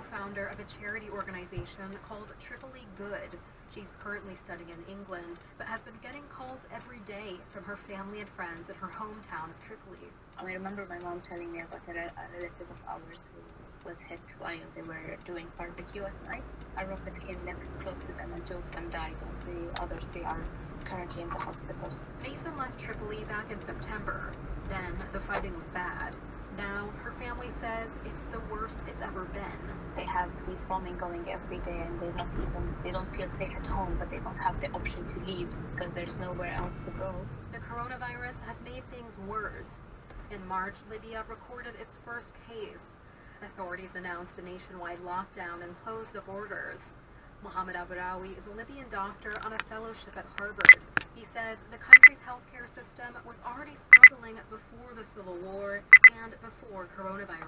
co-founder of a charity organization called Tripoli Good. She's currently studying in England, but has been getting calls every day from her family and friends in her hometown of Tripoli. I remember my mom telling me about a relative of ours who was hit while they were doing barbecue at night. A rocket came close to them and two of them died, and the other three are currently in the hospital. Mason left Tripoli back in September. Then the fighting was bad. Now her family says it's the worst it's ever been. They have these bombing going every day, and they don't feel safe at home, but they don't have the option to leave because there's nowhere else to go. The coronavirus has made things worse. In March, Libya recorded its first case. Authorities announced a nationwide lockdown and closed the borders. Mohammed Abraoui is a Libyan doctor on a fellowship at Harvard. He says the country's healthcare system was already struggling before the civil war and before coronavirus.